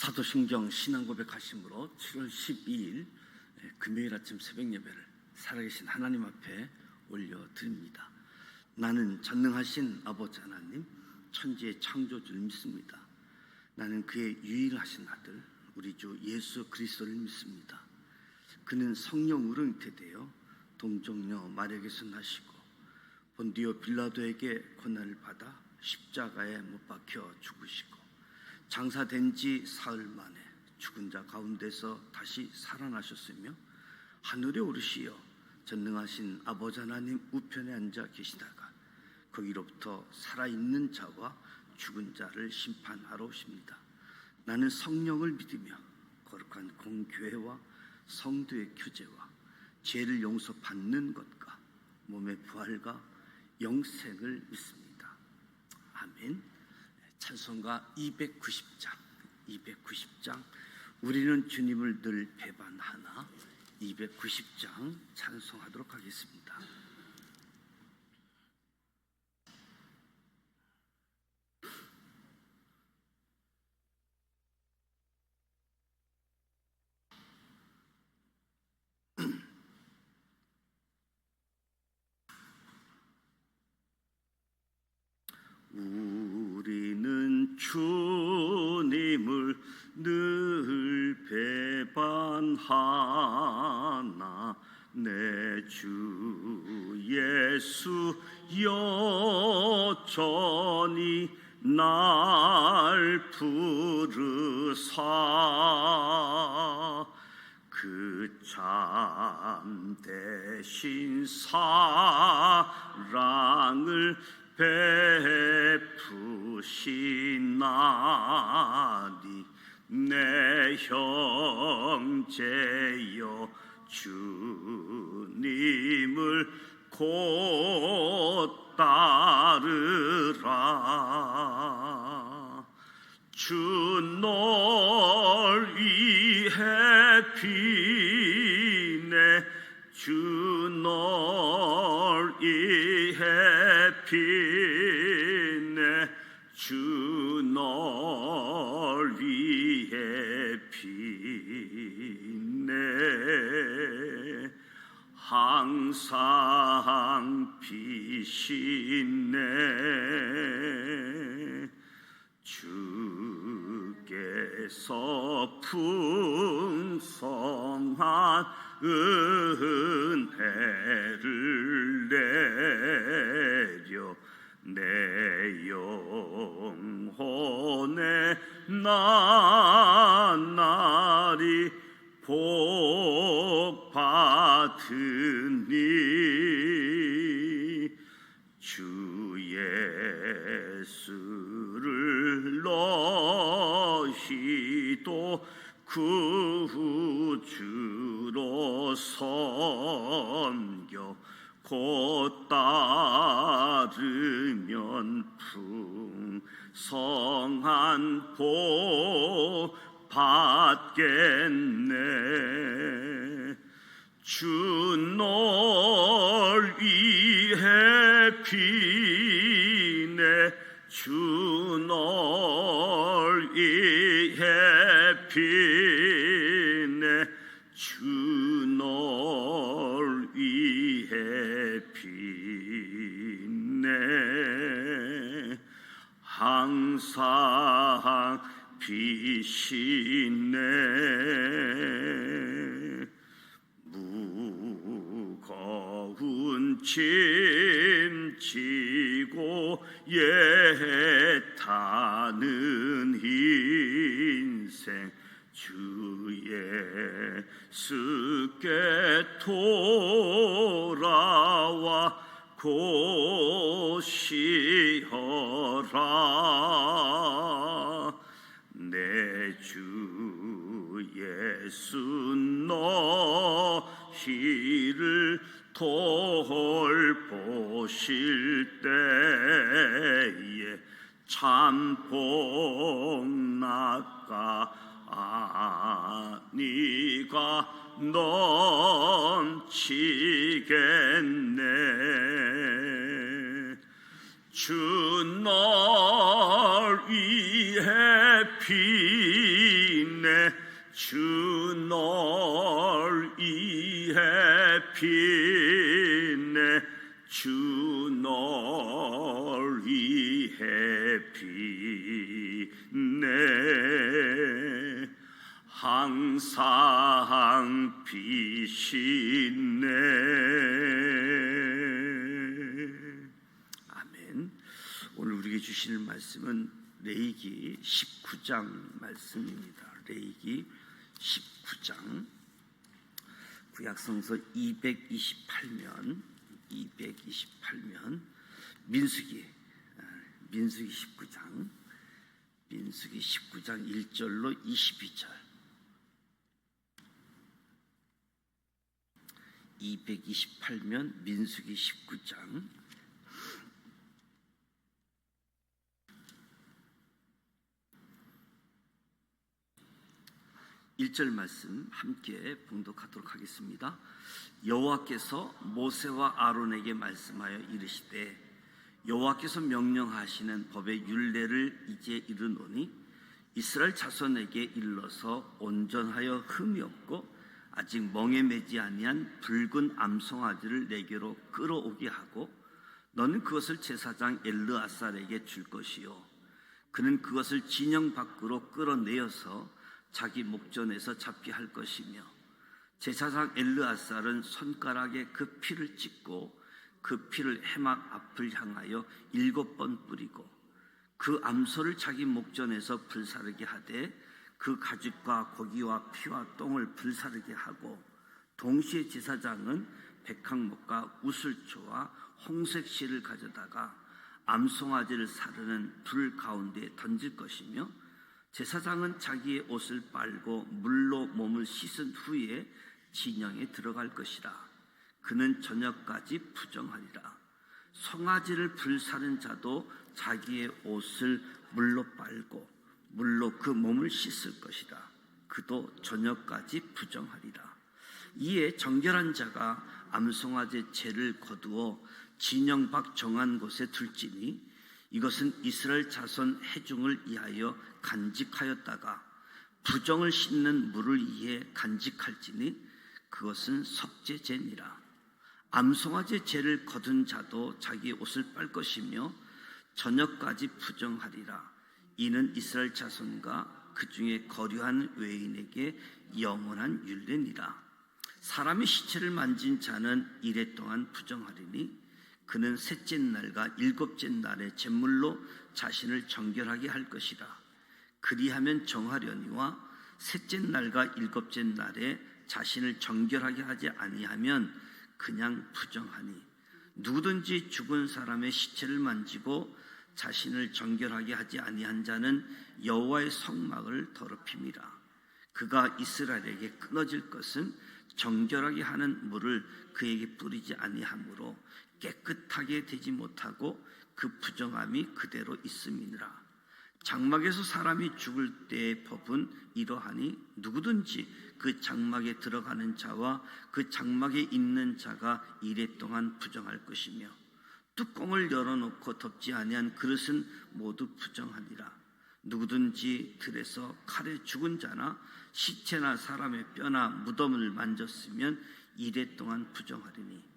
사도신경 신앙고백하심으로 7월 12일 금요일 아침 새벽 예배를 살아계신 하나님 앞에 올려드립니다. 나는 전능하신 아버지 하나님, 천지의 창조주를 믿습니다. 나는 그의 유일하신 아들 우리 주 예수 그리스도를 믿습니다. 그는 성령으로 잉태되어 동정녀 마리아에게서 나시고 본디오 빌라도에게 고난을 받아 십자가에 못 박혀 죽으시고 장사된 지 사흘 만에 죽은 자 가운데서 다시 살아나셨으며 하늘에 오르시어 전능하신 아버지 하나님 우편에 앉아 계시다가 거기로부터 살아있는 자와 죽은 자를 심판하러 오십니다. 나는 성령을 믿으며 거룩한 공교회와 성도의 교제와 죄를 용서받는 것과 몸의 부활과 영생을 믿습니다. 아멘. 찬송가 290장 우리는 주님을 늘 배반하나 290장 찬송하도록 하겠습니다. 우리는 주님을 늘 배반하나 내 주 예수 여전히 날 부르사 그 참되신 사랑을 베푸시나니 내 형제여 주님을 곧 따르라. 주 널 위해 피네 주 널 위해 피네 주 널 위해 피네 항상 피시네 주께서 풍성한 은혜를 내려 내 영혼에 나날이 복 받으니 주 예수를 너희도 구주로 섬겨 곧 따르면 풍성한 복 받겠네. 주 널 위해 피네 주 널 위해 피네 주 널 위해 피네 항상 피시네 무거운 짐 지고 애타는 인생 주 예수께 돌아와 고시어라. 내 주 예수 너희를 돌보실 때에 참 복낙과 안위가 넘치겠네. 주 널 위해 피 피네 주 널 위해 피네 주 널 위해 피네 항상 피시네. 아멘. 오늘 우리에게 주시는 말씀은 레위기 19장 말씀입니다. 레위기 19장 구약성서 228면 민수기 19장 1절로 22절 228면 민수기 19장 1절 말씀 함께 봉독하도록 하겠습니다. 여호와께서 모세와 아론에게 말씀하여 이르시되 여호와께서 명령하시는 법의 율례를 이제 이르노니 이스라엘 자손에게 일러서 온전하여 흠이 없고 아직 멍에 매지 아니한 붉은 암송아지를 내게로 끌어오게 하고 너는 그것을 제사장 엘르아살에게 줄 것이요 그는 그것을 진영 밖으로 끌어내어서 자기 목전에서 잡게 할 것이며 제사장 엘르아살은 손가락에 그 피를 찍고 그 피를 해막 앞을 향하여 7번 뿌리고 그 암소를 자기 목전에서 불사르게 하되 그 가죽과 고기와 피와 똥을 불사르게 하고 동시에 제사장은 백항목과 우슬초와 홍색 실을 가져다가 암송아지를 사르는 불 가운데 던질 것이며 제사장은 자기의 옷을 빨고 물로 몸을 씻은 후에 진영에 들어갈 것이라. 그는 저녁까지 부정하리라. 송아지를 불사른 자도 자기의 옷을 물로 빨고 물로 그 몸을 씻을 것이라. 그도 저녁까지 부정하리라. 이에 정결한 자가 암송아지 죄를 거두어 진영 밖 정한 곳에 둘지니 이것은 이스라엘 자손 회중을 위하여 간직하였다가 부정을 씻는 물을 위해 간직할지니 그것은 속죄제니라. 암송아지 죄를 거둔 자도 자기 옷을 빨 것이며 저녁까지 부정하리라. 이는 이스라엘 자손과 그 중에 거류한 외인에게 영원한 율례니라. 사람의 시체를 만진 자는 이레 동안 부정하리니 그는 셋째 날과 일곱째 날에 제물로 자신을 정결하게 할 것이라. 그리하면 정하려니와 셋째 날과 일곱째 날에 자신을 정결하게 하지 아니하면 그냥 부정하니 누구든지 죽은 사람의 시체를 만지고 자신을 정결하게 하지 아니한 자는 여호와의 성막을 더럽힙니다. 그가 이스라엘에게 끊어질 것은 정결하게 하는 물을 그에게 뿌리지 아니하므로 깨끗하게 되지 못하고 그 부정함이 그대로 있음이니라. 장막에서 사람이 죽을 때의 법은 이러하니 누구든지 그 장막에 들어가는 자와 그 장막에 있는 자가 이레 동안 부정할 것이며 뚜껑을 열어놓고 덮지 아니한 그릇은 모두 부정하니라. 누구든지 들에서 칼에 죽은 자나 시체나 사람의 뼈나 무덤을 만졌으면 이레 동안 부정하리니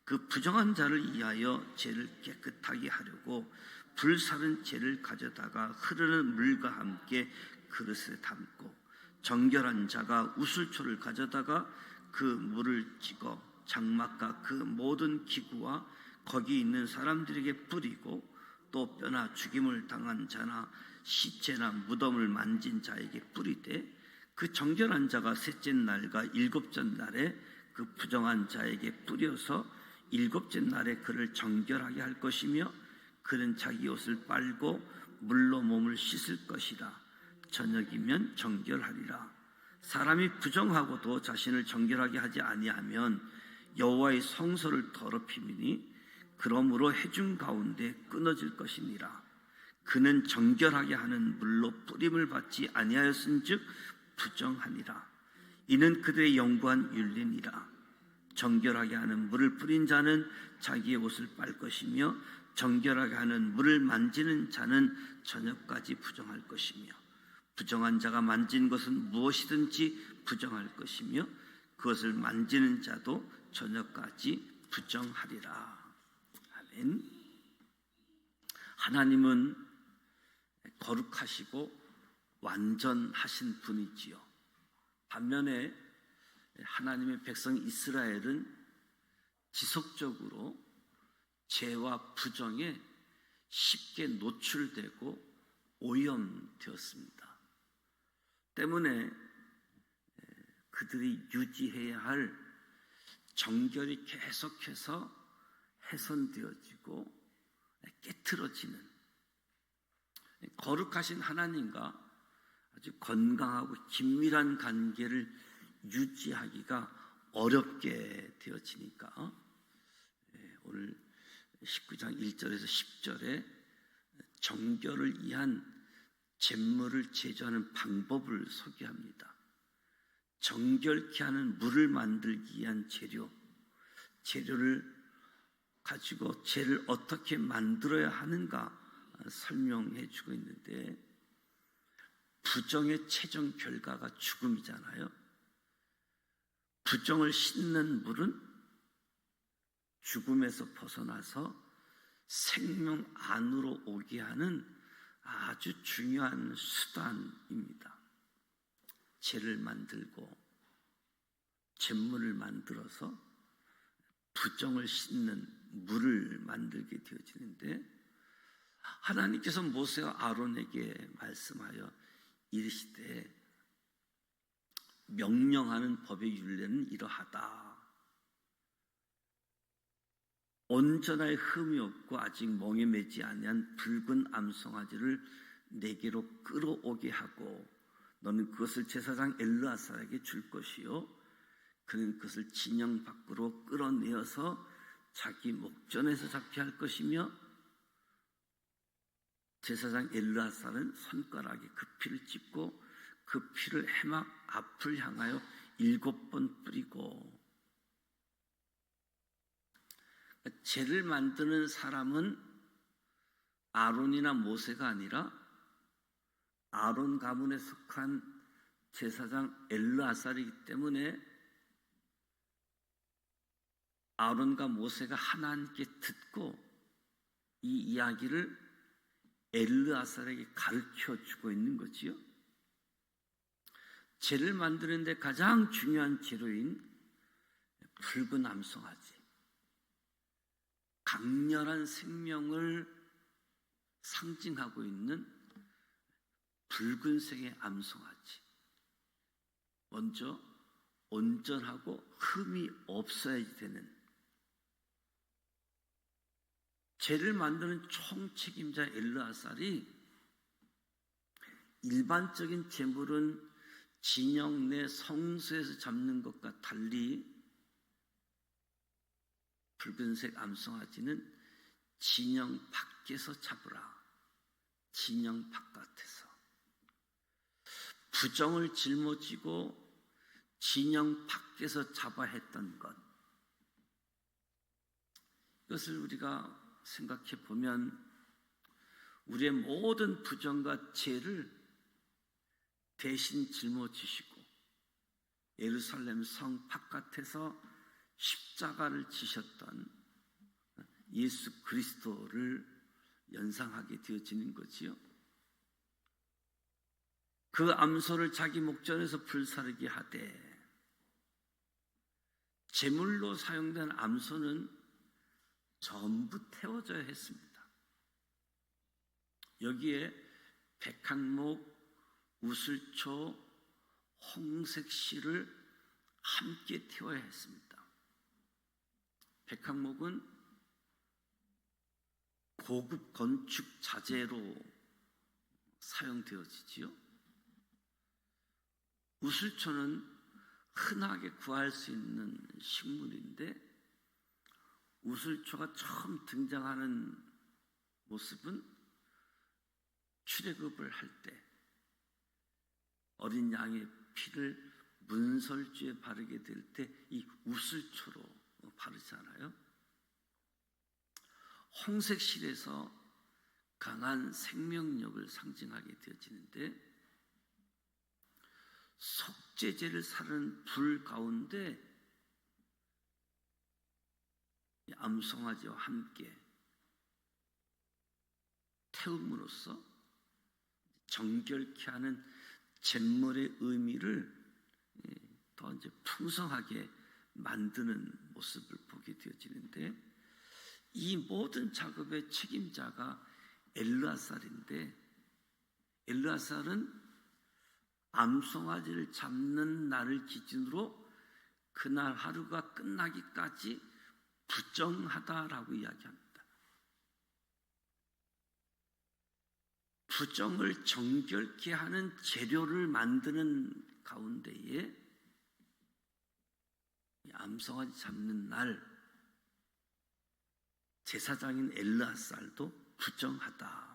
그 부정한 자를 위하여 죄를 깨끗하게 하려고 불사른 죄를 가져다가 흐르는 물과 함께 그릇에 담고 정결한 자가 우슬초를 가져다가 그 물을 찍어 장막과 그 모든 기구와 거기 있는 사람들에게 뿌리고 또 뼈나 죽임을 당한 자나 시체나 무덤을 만진 자에게 뿌리되 그 정결한 자가 셋째 날과 일곱째 날에 그 부정한 자에게 뿌려서 일곱째 날에 그를 정결하게 할 것이며 그는 자기 옷을 빨고 물로 몸을 씻을 것이라. 저녁이면 정결하리라. 사람이 부정하고도 자신을 정결하게 하지 아니하면 여호와의 성소를 더럽힘이니 그러므로 회중 가운데 끊어질 것이니라. 그는 정결하게 하는 물로 뿌림을 받지 아니하였은즉 부정하니라. 이는 그들의 영구한 율례니라. 정결하게 하는 물을 뿌린 자는 자기의 옷을 빨 것이며 정결하게 하는 물을 만지는 자는 저녁까지 부정할 것이며 부정한 자가 만진 것은 무엇이든지 부정할 것이며 그것을 만지는 자도 저녁까지 부정하리라. 아멘. 하나님은 거룩하시고 완전하신 분이지요. 반면에 하나님의 백성 이스라엘은 지속적으로 죄와 부정에 쉽게 노출되고 오염되었습니다. 때문에 그들이 유지해야 할 정결이 계속해서 훼손되어지고 깨트러지는, 거룩하신 하나님과 아주 건강하고 긴밀한 관계를 유지하기가 어렵게 되어지니까 오늘 19장 1절에서 10절에 정결을 위한 잿물을 제조하는 방법을 소개합니다. 정결케 하는 물을 만들기 위한 재료를 가지고 죄를 어떻게 만들어야 하는가 설명해 주고 있는데, 부정의 최종 결과가 죽음이잖아요. 부정을 씻는 물은 죽음에서 벗어나서 생명 안으로 오게 하는 아주 중요한 수단입니다. 죄를 만들고 잿물을 만들어서 부정을 씻는 물을 만들게 되어지는데, 하나님께서 모세와 아론에게 말씀하여 이르시되 명령하는 법의 율례는 이러하다. 온전하여 흠이 없고 아직 멍에 매지 아니한 붉은 암송아지를 내게로 끌어오게 하고 너는 그것을 제사장 엘르아살에게 줄 것이요 그는 그것을 진영 밖으로 끌어내어서 자기 목전에서 잡게 할 것이며 제사장 엘르아살은 손가락에 그 피를 찝고 그 피를 해막 앞을 향하여 7번 뿌리고, 죄를 만드는 사람은 아론이나 모세가 아니라 아론 가문에 속한 제사장 엘르아살이기 때문에 아론과 모세가 하나님께 듣고 이 이야기를 엘르아살에게 가르쳐 주고 있는 거지요. 죄를 만드는 데 가장 중요한 재료인 붉은 암송아지, 강렬한 생명을 상징하고 있는 붉은색의 암송아지, 먼저 온전하고 흠이 없어야 되는, 죄를 만드는 총책임자 엘르아살이 일반적인 제물은 진영 내 성소에서 잡는 것과 달리 붉은색 암송아지는 진영 밖에서 잡으라. 진영 바깥에서 부정을 짊어지고 진영 밖에서 잡아야 했던 것, 이것을 우리가 생각해 보면 우리의 모든 부정과 죄를 대신 짊어지시고 예루살렘 성 바깥에서 십자가를 지셨던 예수 그리스도를 연상하게 되어지는 거지요. 그 암소를 자기 목전에서 불사르게 하되, 제물로 사용된 암소는 전부 태워져야 했습니다. 여기에 백향목, 우슬초, 홍색실을 함께 태워야 했습니다. 백향목은 고급 건축 자재로 사용되어지지요. 우슬초는 흔하게 구할 수 있는 식물인데, 우슬초가 처음 등장하는 모습은 출애굽을 할 때 어린 양의 피를 문설주에 바르게 될 때 이 우슬초로 바르잖아요. 홍색실에서 강한 생명력을 상징하게 되어지는데, 속죄제를 사르는 불 가운데 암송아지와 함께 태움으로써 정결케 하는 잿물의 의미를 더 이제 풍성하게 만드는 모습을 보게 되어지는데, 이 모든 작업의 책임자가 엘르아살인데, 엘르아살은 암송아지를 잡는 날을 기준으로 그날 하루가 끝나기까지 부정하다라고 이야기합니다. 부정을 정결케 하는 재료를 만드는 가운데에 암송아지 잡는 날 제사장인 엘르아살도 부정하다.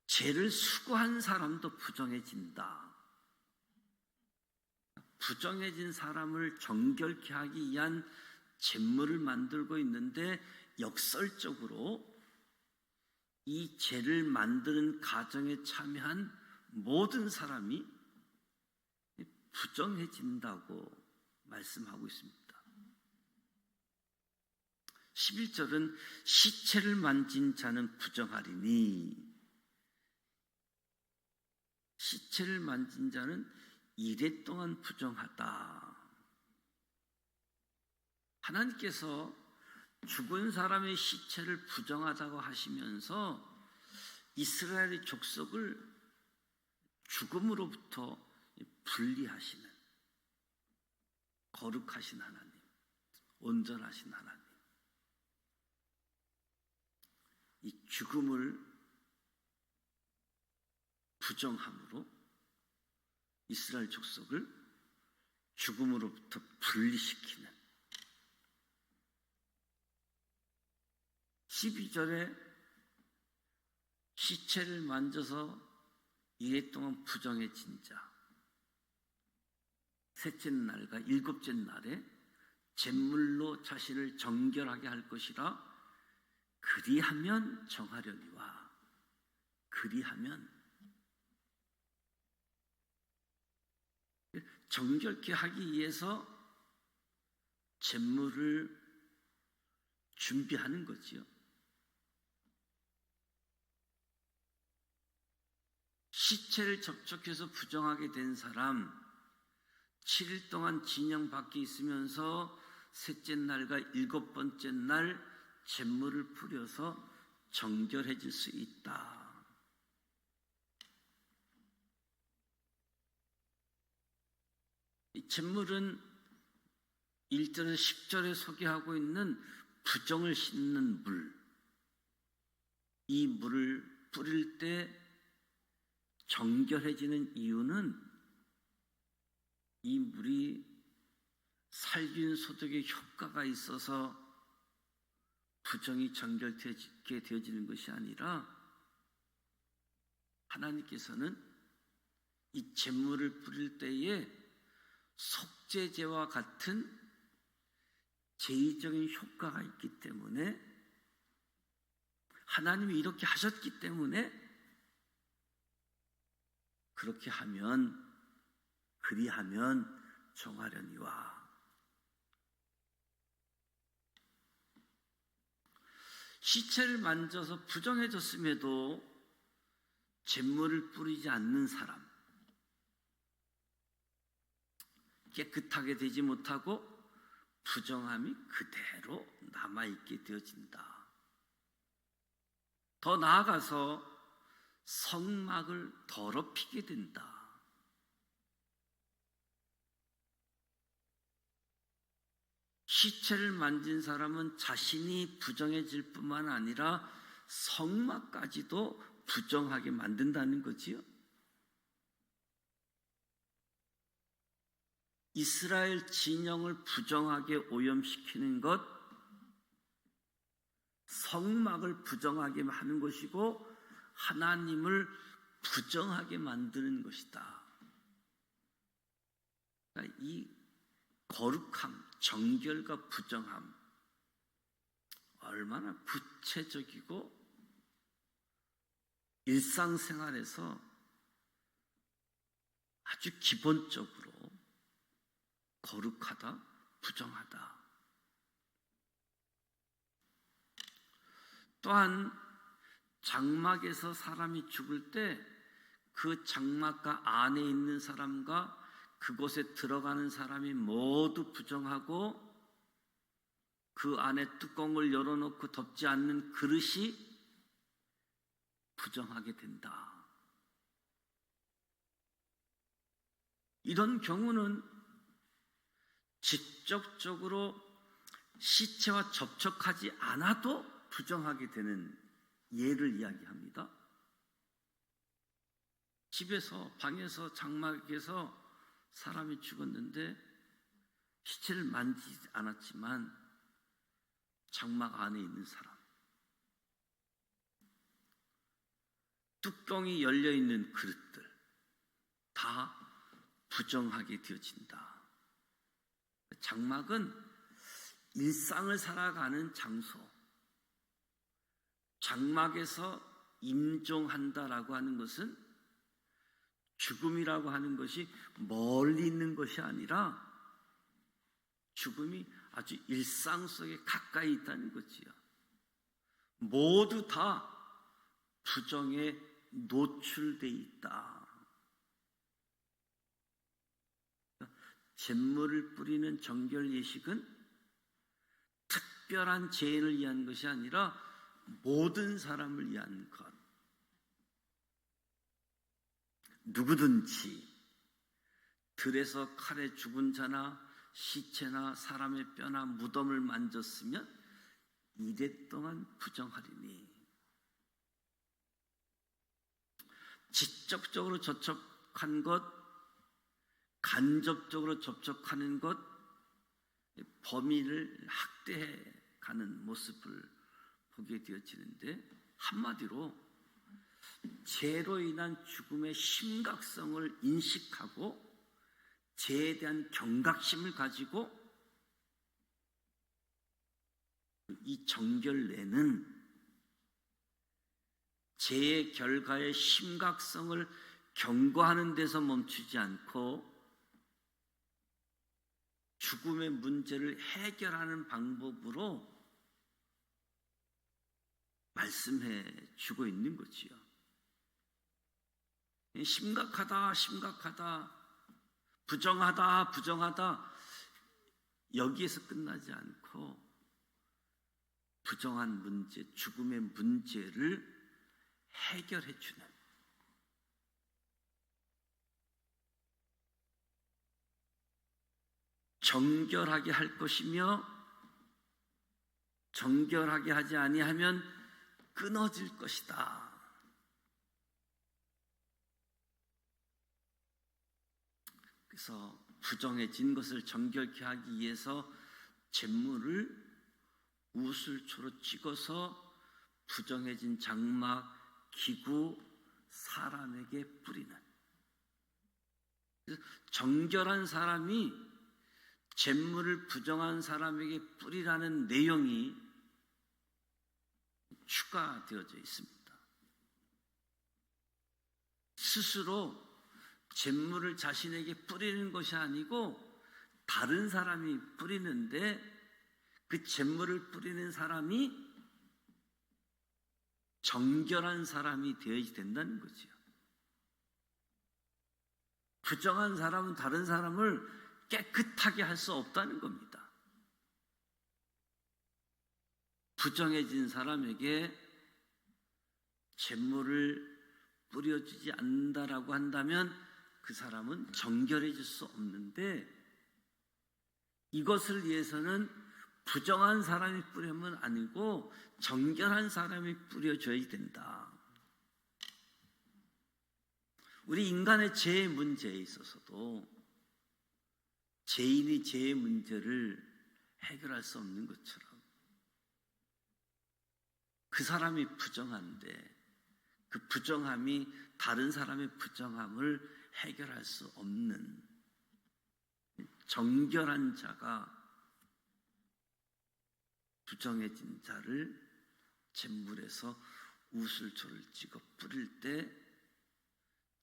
죄를 수고한 사람도 부정해진다. 부정해진 사람을 정결케 하기 위한 잿물을 만들고 있는데, 역설적으로 이 죄를 만드는 과정에 참여한 모든 사람이 부정해진다고 말씀하고 있습니다. 11절은 시체를 만진 자는 부정하리니, 시체를 만진 자는 이래 동안 부정하다. 하나님께서 죽은 사람의 시체를 부정하다고 하시면서 이스라엘의 족속을 죽음으로부터 분리하시는 거룩하신 하나님, 온전하신 하나님, 이 죽음을 부정함으로 이스라엘 족속을 죽음으로부터 분리시키는, 12절에 시체를 만져서 이래 동안 부정해진 자, 셋째 날과 일곱째 날에 잿물로 자신을 정결하게 할 것이라. 그리하면 정하려니와. 그리하면 정결케 하기 위해서 잿물을 준비하는 거지요. 시체를 접촉해서 부정하게 된 사람, 7일 동안 진영 밖에 있으면서 셋째 날과 일곱 번째 날 잿물을 뿌려서 정결해질 수 있다. 이 잿물은 1절에서 10절에 소개하고 있는 부정을 씻는 물, 이 물을 뿌릴 때 정결해지는 이유는 이 물이 살균 소독의 효과가 있어서 부정이 정결되게 되어지는 것이 아니라, 하나님께서는 이 잿물을 뿌릴 때에 속죄제와 같은 제의적인 효과가 있기 때문에, 하나님이 이렇게 하셨기 때문에 그렇게 하면, 그리하면 정하려니와. 시체를 만져서 부정해졌음에도 잿물을 뿌리지 않는 사람, 깨끗하게 되지 못하고 부정함이 그대로 남아있게 되어진다. 더 나아가서 성막을 더럽히게 된다. 시체를 만진 사람은 자신이 부정해질 뿐만 아니라 성막까지도 부정하게 만든다는 거지요. 이스라엘 진영을 부정하게 오염시키는 것, 성막을 부정하게 하는 것이고 하나님을 부정하게 만드는 것이다. 그러니까 이 거룩함, 정결과 부정함, 얼마나 구체적이고 일상생활에서 아주 기본적으로 거룩하다, 부정하다. 또한 장막에서 사람이 죽을 때 그 장막가 안에 있는 사람과 그곳에 들어가는 사람이 모두 부정하고 그 안에 뚜껑을 열어놓고 덮지 않는 그릇이 부정하게 된다. 이런 경우는 직접적으로 시체와 접촉하지 않아도 부정하게 되는 예를 이야기합니다. 집에서 방에서 장막에서 사람이 죽었는데 시체를 만지지 않았지만 장막 안에 있는 사람, 뚜껑이 열려있는 그릇들 다 부정하게 되어진다. 장막은 일상을 살아가는 장소, 장막에서 임종한다라고 하는 것은 죽음이라고 하는 것이 멀리 있는 것이 아니라 죽음이 아주 일상 속에 가까이 있다는 거지요. 모두 다 부정에 노출되어 있다. 잿물을 뿌리는 정결 예식은 특별한 죄인을 위한 것이 아니라 모든 사람을 위한 것. 누구든지 들에서 칼에 죽은 자나 시체나 사람의 뼈나 무덤을 만졌으면 이래 동안 부정하리니. 직접적으로 접촉한 것, 간접적으로 접촉하는 것, 범인을 학대해 가는 모습을 보게 되어지는데, 한마디로 죄로 인한 죽음의 심각성을 인식하고 죄에 대한 경각심을 가지고 이 정결례는 죄의 결과의 심각성을 경고하는 데서 멈추지 않고 죽음의 문제를 해결하는 방법으로 말씀해 주고 있는 거지요. 심각하다, 심각하다, 부정하다, 부정하다, 여기에서 끝나지 않고 부정한 문제, 죽음의 문제를 해결해 주는, 정결하게 할 것이며 정결하게 하지 아니하면 끊어질 것이다. 그래서 부정해진 것을 정결케 하기 위해서 잿물을 우슬초로 찍어서 부정해진 장막, 기구, 사람에게 뿌리는, 정결한 사람이 잿물을 부정한 사람에게 뿌리라는 내용이 추가되어져 있습니다. 스스로 잿물을 자신에게 뿌리는 것이 아니고 다른 사람이 뿌리는데, 그 잿물을 뿌리는 사람이 정결한 사람이 되어야 된다는 거지요. 부정한 사람은 다른 사람을 깨끗하게 할 수 없다는 겁니다. 부정해진 사람에게 잿물을 뿌려주지 않는다라고 한다면 그 사람은 정결해질 수 없는데, 이것을 위해서는 부정한 사람이 뿌리면 아니고 정결한 사람이 뿌려줘야 된다. 우리 인간의 죄의 문제에 있어서도 죄인이 죄의 문제를 해결할 수 없는 것처럼 그 사람이 부정한데 그 부정함이 다른 사람의 부정함을 해결할 수 없는 정결한 자가 부정해진 자를 잿물에서 우슬초를 찍어 뿌릴 때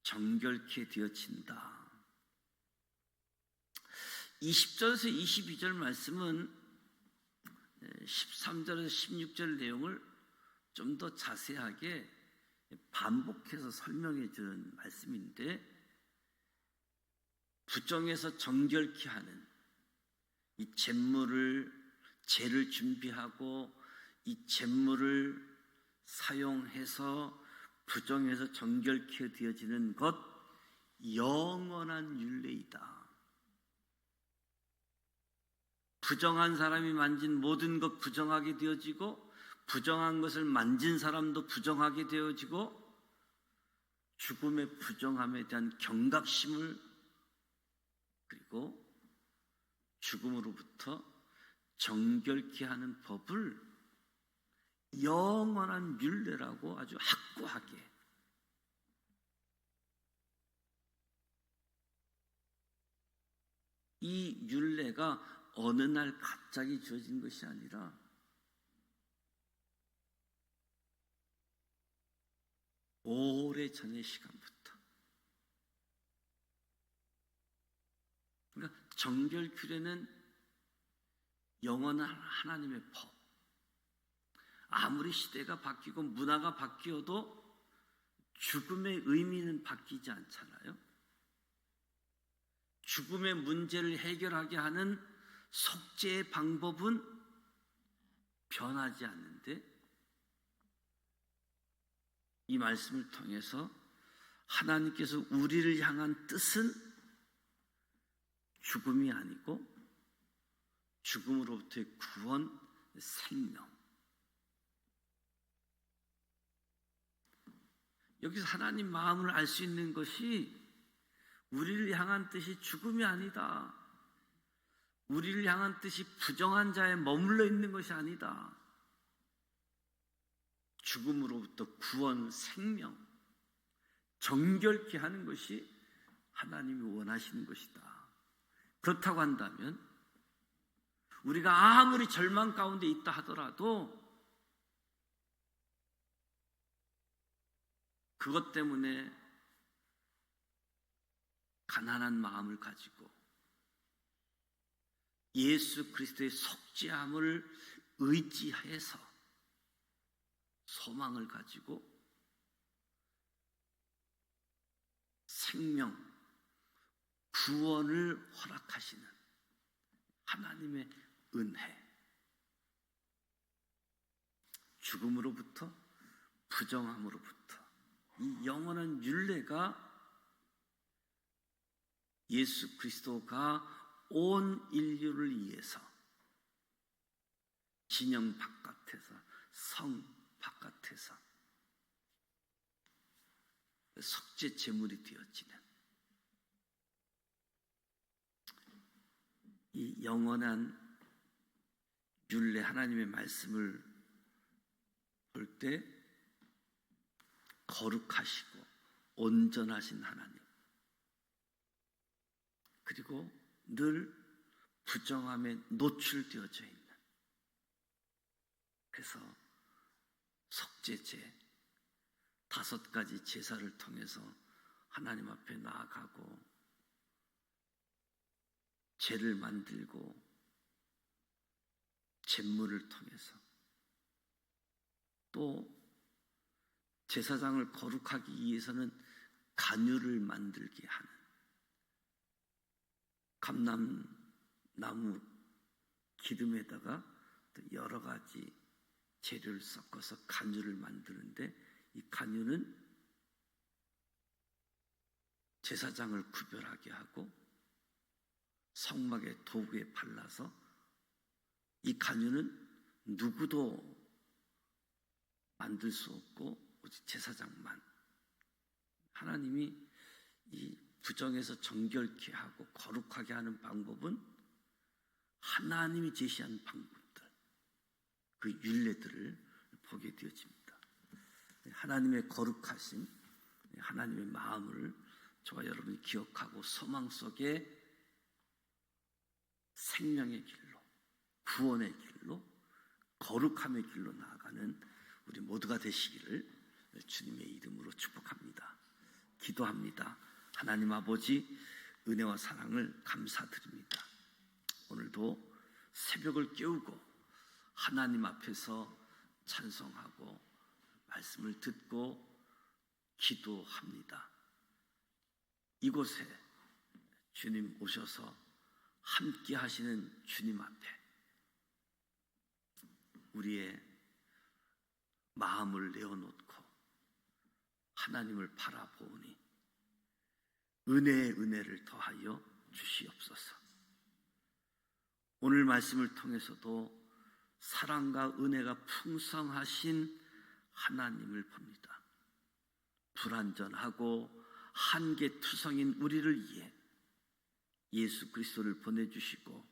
정결케 되어진다. 20절에서 22절 말씀은 13절에서 16절 내용을 좀 더 자세하게 반복해서 설명해 주는 말씀인데, 부정에서 정결케 하는 이 제를 준비하고 이 제물을 사용해서 부정에서 정결케 되어지는 것, 영원한 율례이다. 부정한 사람이 만진 모든 것 부정하게 되어지고, 부정한 것을 만진 사람도 부정하게 되어지고, 죽음의 부정함에 대한 경각심을, 그리고 죽음으로부터 정결케 하는 법을 영원한 율례라고 아주 확고하게, 이 율례가 어느 날 갑자기 주어진 것이 아니라 오래전의 시간부터, 그러니까 정결 규례는 영원한 하나님의 법. 아무리 시대가 바뀌고 문화가 바뀌어도 죽음의 의미는 바뀌지 않잖아요. 죽음의 문제를 해결하게 하는 속죄의 방법은 변하지 않는데, 이 말씀을 통해서 하나님께서 우리를 향한 뜻은 죽음이 아니고 죽음으로부터의 구원, 생명. 여기서 하나님 마음을 알 수 있는 것이, 우리를 향한 뜻이 죽음이 아니다. 우리를 향한 뜻이 부정한 자에 머물러 있는 것이 아니다. 죽음으로부터 구원, 생명, 정결케 하는 것이 하나님이 원하시는 것이다. 그렇다고 한다면 우리가 아무리 절망 가운데 있다 하더라도 그것 때문에 가난한 마음을 가지고 예수 그리스도의 속죄함을 의지해서 소망을 가지고 생명, 구원을 허락하시는 하나님의 은혜, 죽음으로부터 부정함으로부터 이 영원한 율례가 예수 그리스도가 온 인류를 위해서 진영 바깥에서, 성 바깥에서 속죄 제물이 되어지는 이 영원한 율례, 하나님의 말씀을 볼 때 거룩하시고 온전하신 하나님, 그리고 늘 부정함에 노출되어져 있는, 그래서 속죄제 5가지 제사를 통해서 하나님 앞에 나아가고 제를 만들고 제물을 통해서 또 제사장을 거룩하기 위해서는 간유를 만들게 하는, 감람나무 기름에다가 또 여러 가지 재료를 섞어서 간유를 만드는데, 이 간유는 제사장을 구별하게 하고 성막의 도구에 발라서, 이 간유는 누구도 만들 수 없고 오직 제사장만. 하나님이 이 부정에서 정결케 하고 거룩하게 하는 방법은 하나님이 제시한 방법들, 그 율례들을 보게 되어집니다. 하나님의 거룩하신 하나님의 마음을 저와 여러분이 기억하고 소망 속에 생명의 길로, 구원의 길로, 거룩함의 길로 나아가는 우리 모두가 되시기를 주님의 이름으로 축복합니다. 기도합니다. 하나님 아버지, 은혜와 사랑을 감사드립니다. 오늘도 새벽을 깨우고 하나님 앞에서 찬송하고 말씀을 듣고 기도합니다. 이곳에 주님 오셔서 함께 하시는 주님 앞에 우리의 마음을 내어놓고 하나님을 바라보니 은혜의 은혜를 더하여 주시옵소서. 오늘 말씀을 통해서도 사랑과 은혜가 풍성하신 하나님을 봅니다. 불완전하고 한계투성인 우리를 위해 예수 그리스도를 보내주시고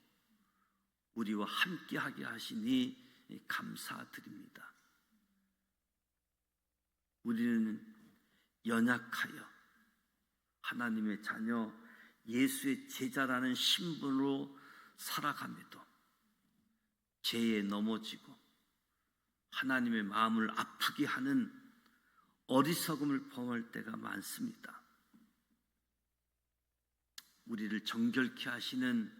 우리와 함께하게 하시니 감사드립니다. 우리는 연약하여 하나님의 자녀 예수의 제자라는 신분으로 살아감에도 죄에 넘어지고 하나님의 마음을 아프게 하는 어리석음을 범할 때가 많습니다. 우리를 정결케 하시는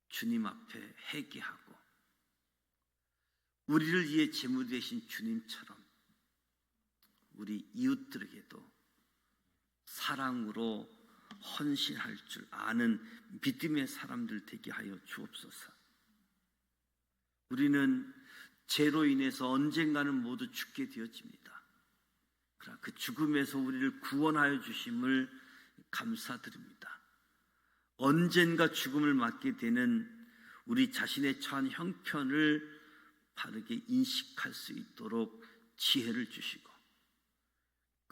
주님 앞에 회개하고 우리를 위해 제물 되신 주님처럼 우리 이웃들에게도 사랑으로 헌신할 줄 아는 믿음의 사람들 되게 하여 주옵소서. 우리는 죄로 인해서 언젠가는 모두 죽게 되어집니다. 그러나 그 죽음에서 우리를 구원하여 주심을 감사드립니다. 언젠가 죽음을 맞게 되는 우리 자신의 처한 형편을 바르게 인식할 수 있도록 지혜를 주시고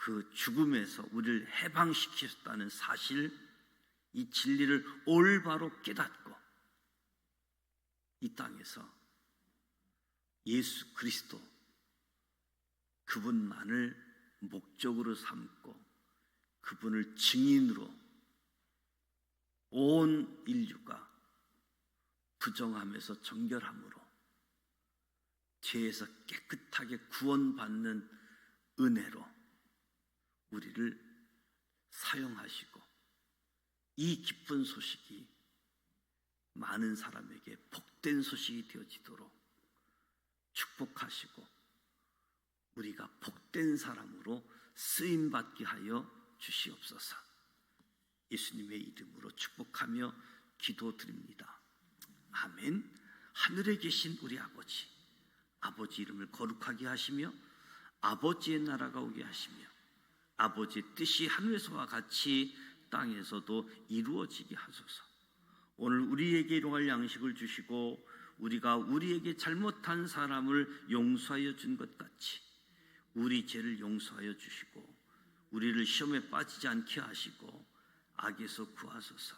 그 죽음에서 우리를 해방시키셨다는 사실, 이 진리를 올바로 깨닫고 이 땅에서 예수 그리스도 그분만을 목적으로 삼고 그분을 증인으로 온 인류가 부정함에서 정결함으로 죄에서 깨끗하게 구원받는 은혜로 우리를 사용하시고 이 기쁜 소식이 많은 사람에게 복된 소식이 되어지도록 축복하시고 우리가 복된 사람으로 쓰임받게 하여 주시옵소서. 예수님의 이름으로 축복하며 기도드립니다. 아멘. 하늘에 계신 우리 아버지, 아버지 이름을 거룩하게 하시며 아버지의 나라가 오게 하시며 아버지의 뜻이 하늘에서와 같이 땅에서도 이루어지게 하소서. 오늘 우리에게 일용할 양식을 주시고 우리가 우리에게 잘못한 사람을 용서하여 준 것 같이 우리 죄를 용서하여 주시고 우리를 시험에 빠지지 않게 하시고 악에서 구하소서.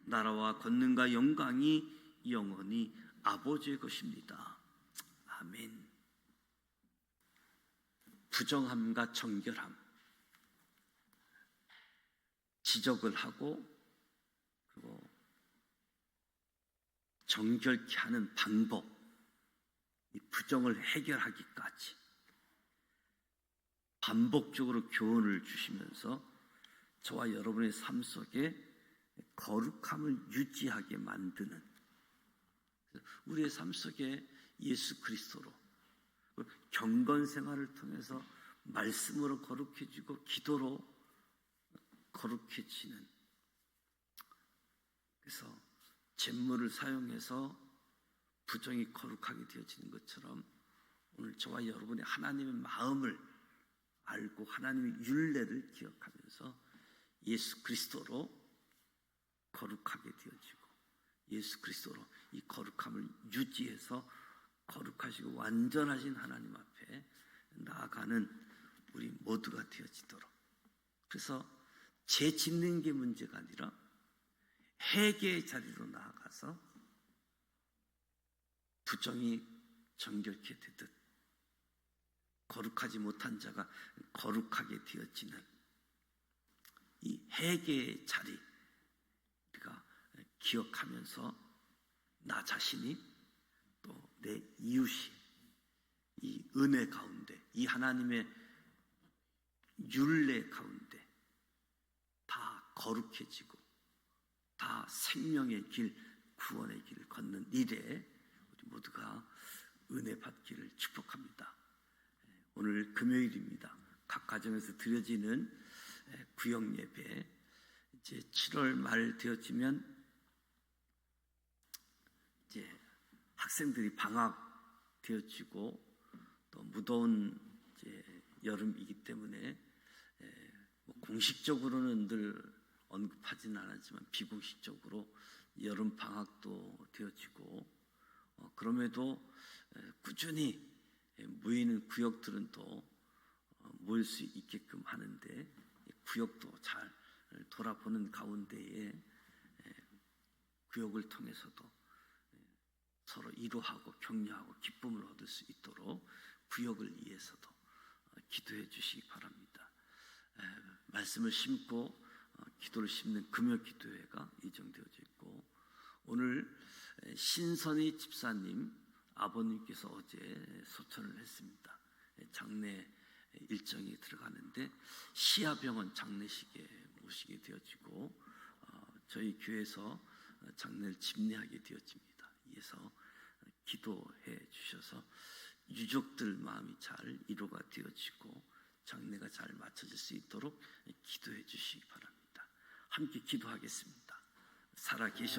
나라와 권능과 영광이 영원히 아버지의 것입니다. 아멘. 부정함과 정결함, 지적을 하고 그리고 정결케 하는 방법, 이 부정을 해결하기까지 반복적으로 교훈을 주시면서 저와 여러분의 삶 속에 거룩함을 유지하게 만드는, 우리의 삶 속에 예수 그리스도로 경건 생활을 통해서 말씀으로 거룩해지고 기도로 거룩해지는, 그래서 잿물을 사용해서 부정이 거룩하게 되어지는 것처럼 오늘 저와 여러분의 하나님의 마음을 알고 하나님의 율례를 기억하면서 예수 그리스도로 거룩하게 되어지고 예수 그리스도로 이 거룩함을 유지해서 거룩하시고 완전하신 하나님 앞에 나아가는 우리 모두가 되어지도록, 그래서 죄 짓는 게 문제가 아니라 회개의 자리로 나아가서 부정이 정결케 되듯 거룩하지 못한 자가 거룩하게 되어지는 이 회개의 자리 우리가 기억하면서 나 자신이 또 내 이웃이 이 은혜 가운데, 이 하나님의 율례 가운데 다 거룩해지고 다 생명의 길 구원의 길을 걷는 일에 우리 모두가 은혜 받기를 축복합니다. 오늘 금요일입니다. 각 가정에서 드려지는 구역 예배, 이제 7월 말 되어지면 이제 학생들이 방학 되어지고 또 무더운 이제 여름이기 때문에 뭐 공식적으로는 늘 언급하지는 않았지만 비공식적으로 여름 방학도 되어지고 그럼에도 꾸준히 모이는 구역들은 또 모일 수 있게끔 하는데 구역도 잘 돌아보는 가운데에 구역을 통해서도 서로 위로하고 격려하고 기쁨을 얻을 수 있도록 구역을 위해서도 기도해 주시기 바랍니다. 말씀을 심고 기도를 심는 금요 기도회가 예정되어져 있고 오늘 신선희 집사님 아버님께서 어제 소천을 했습니다. 장례 일정이 들어가는데 시아병원 장례식에 모시게 되어지고 저희 교회에서 장례를 집례하게 되어집니다. 이에서 기도해 주셔서 유족들 마음이 잘 위로가 되어지고 장례가 잘 마쳐질 수 있도록 기도해 주시기 바랍니다. 함께 기도하겠습니다. 살아계셔